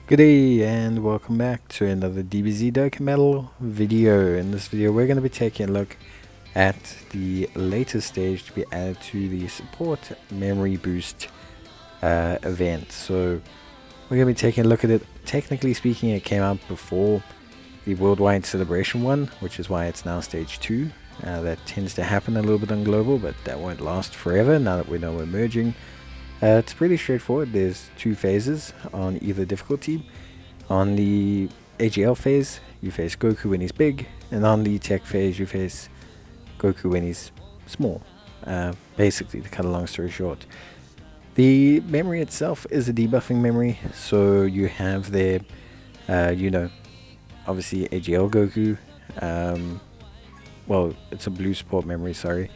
Good day and welcome back to another Dbz Dokkan video. In this video we're going to be taking a look at the latest stage to be added to the support memory boost event. So we're going to be taking a look at it. Technically speaking, it came out before the worldwide celebration one, which is why it's now stage 2. That tends to happen a little bit on global, but that won't last forever now that we know we're merging. It's pretty straightforward. There's 2 phases on either difficulty. On the AGL phase, you face Goku when he's big, and on the tech phase, you face Goku when he's small. Basically, to cut a long story short. The memory itself is a debuffing memory, so you have there, obviously AGL Goku. Well, it's a blue support memory, sorry.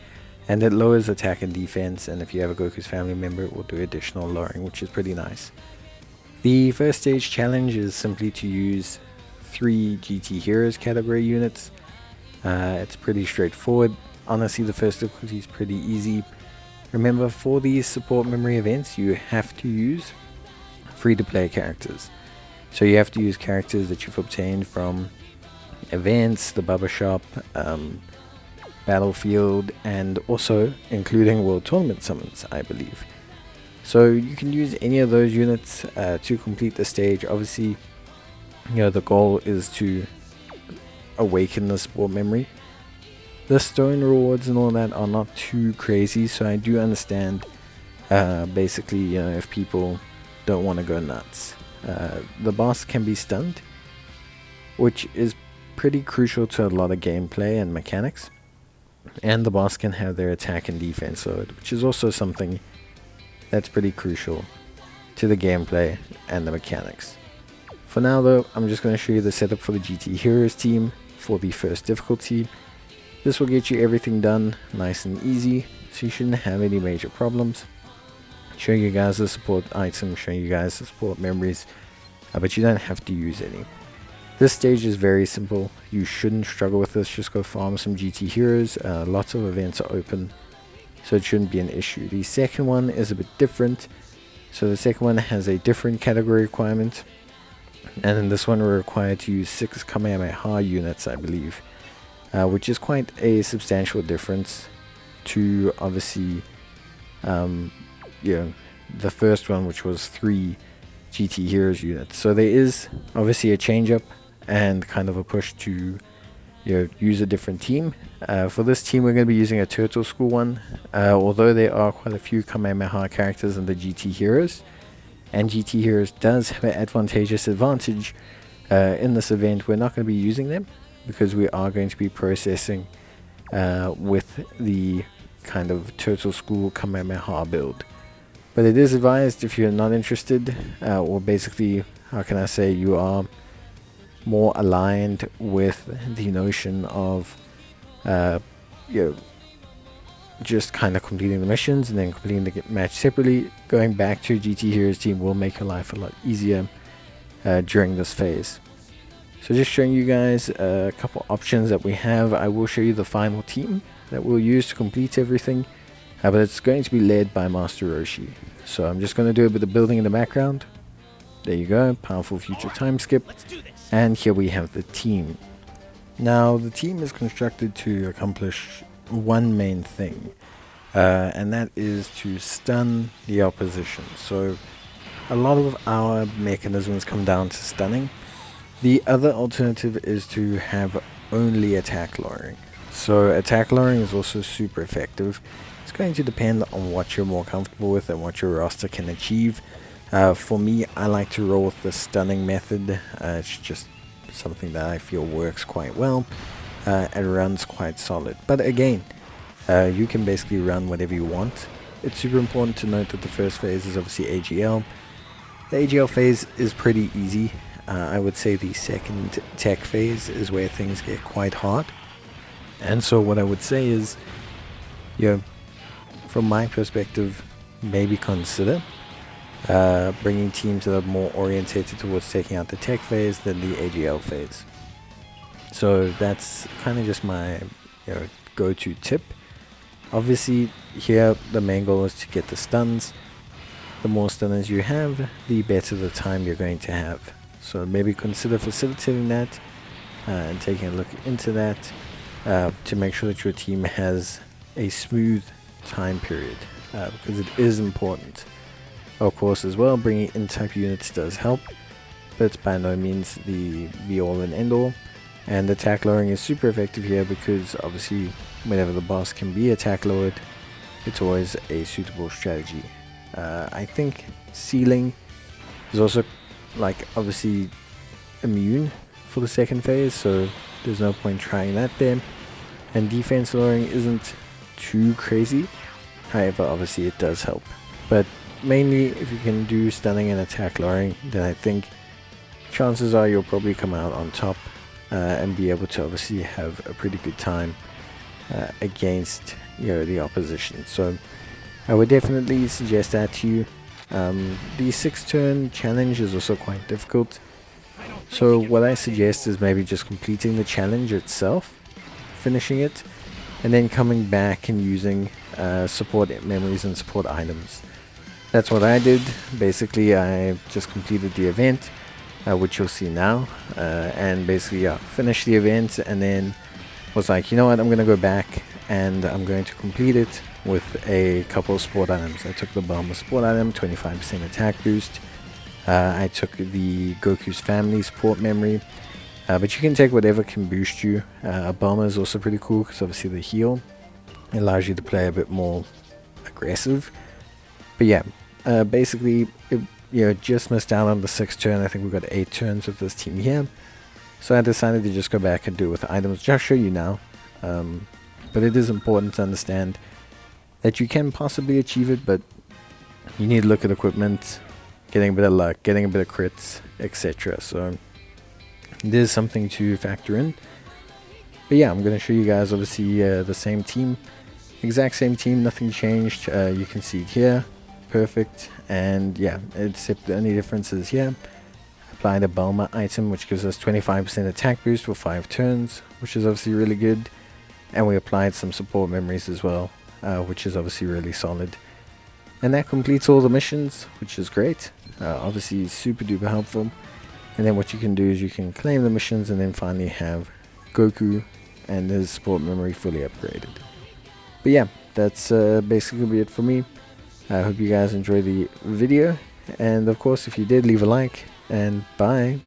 And it lowers attack and defense, and if you have a Goku's family member, it will do additional lowering, which is pretty nice. The first stage challenge is simply to use 3 GT Heroes category units. It's pretty straightforward. Honestly, the first difficulty is pretty easy. Remember, for these support memory events, you have to use free-to-play characters. So you have to use characters that you've obtained from events, the Bubba Shop, Battlefield, and also including World Tournament summons, I believe. So you can use any of those units to complete the stage. Obviously, the goal is to awaken the support memory. The stone rewards and all that are not too crazy, so I do understand basically, if people don't want to go nuts. The boss can be stunned, which is pretty crucial to a lot of gameplay and mechanics. And the boss can have their attack and defense load, which is also something that's pretty crucial to the gameplay and the mechanics. For now though, I'm just going to show you the setup for the GT Heroes team for the first difficulty. This will get you everything done nice and easy, so you shouldn't have any major problems. Show you guys the support items, show you guys the support memories, but you don't have to use any. This stage is very simple. You shouldn't struggle with this. Just go farm some GT Heroes. Lots of events are open, so it shouldn't be an issue. The second one is a bit different. So the second one has a different category requirement. And in this one we're required to use 6 Kamehameha units, I believe. Which is quite a substantial difference to obviously the first one, which was 3 GT Heroes units. So there is obviously a change up and kind of a push to use a different team. For this team we're going to be using a Turtle School one, although there are quite a few Kamehameha characters in the GT Heroes, and GT Heroes does have an advantageous advantage in this event. We're not going to be using them because we are going to be processing with the kind of Turtle School Kamehameha build. But it is advised if you're not interested, or basically, how can I say, you are more aligned with the notion of just kind of completing the missions and then completing the match separately. Going back to GT Heroes team will make your life a lot easier during this phase. So just showing you guys a couple options that we have. I will show you the final team that we'll use to complete everything, but it's going to be led by Master Roshi. So I'm just going to do a bit of building in the background. There you go, powerful future time skip. And here we have the team. Now the team is constructed to accomplish one main thing, and that is to stun the opposition. So a lot of our mechanisms come down to stunning. The other alternative is to have only attack lowering. So attack lowering is also super effective. It's going to depend on what you're more comfortable with and what your roster can achieve. For me, I like to roll with the stunning method. It's just something that I feel works quite well and runs quite solid. But again, you can basically run whatever you want. It's super important to note that the first phase is obviously AGL. The AGL phase is pretty easy. I would say the second tech phase is where things get quite hard. And so what I would say is, from my perspective, maybe consider bringing teams that are more orientated towards taking out the tech phase than the AGL phase. So that's kind of just my go-to tip. Obviously here the main goal is to get the stuns. the more stunners you have, the better the time you're going to have. So maybe consider facilitating that and taking a look into that to make sure that your team has a smooth time period, because it is important. Of course, as well, bringing in type units does help, but it's by no means the be all and end all. And attack lowering is super effective here because obviously whenever the boss can be attack lowered, it's always a suitable strategy. I think sealing is also like obviously immune for the second phase, so there's no point trying that there. And defense lowering isn't too crazy, however obviously it does help. But mainly if you can do stunning and attack lowering, then I think chances are you'll probably come out on top and be able to obviously have a pretty good time against the opposition. So I would definitely suggest that to you. The 6-turn challenge is also quite difficult, so what I suggest is maybe just completing the challenge itself, finishing it, and then coming back and using support memories and support items. That's what I did. Basically I just completed the event, which you'll see now, and basically finished the event and then was like, you know what, I'm gonna go back and I'm going to complete it with a couple of support items. I took the bomber support item, 25% attack boost. I took the Goku's family support memory, but you can take whatever can boost you. A bomber is also pretty cool because obviously the heal allows you to play a bit more aggressive. But yeah, basically it, just missed out on the 6th turn. I think we got 8 turns with this team here, so I decided to just go back and do it with items. Just show you now, but it is important to understand that you can possibly achieve it, but you need to look at equipment, getting a bit of luck, getting a bit of crits, etc. So there's something to factor in. But yeah, I'm going to show you guys obviously the same team, exact same team, nothing changed. You can see it here, perfect. And yeah, except the only difference is here, applied a Bulma item which gives us 25% attack boost for 5 turns, which is obviously really good. And we applied some support memories as well, which is obviously really solid. And that completes all the missions, which is great. Obviously super duper helpful. And then what you can do is you can claim the missions and then finally have Goku and his support memory fully upgraded. But yeah, that's basically it for me. I hope you guys enjoyed the video, and of course if you did, leave a like, and bye.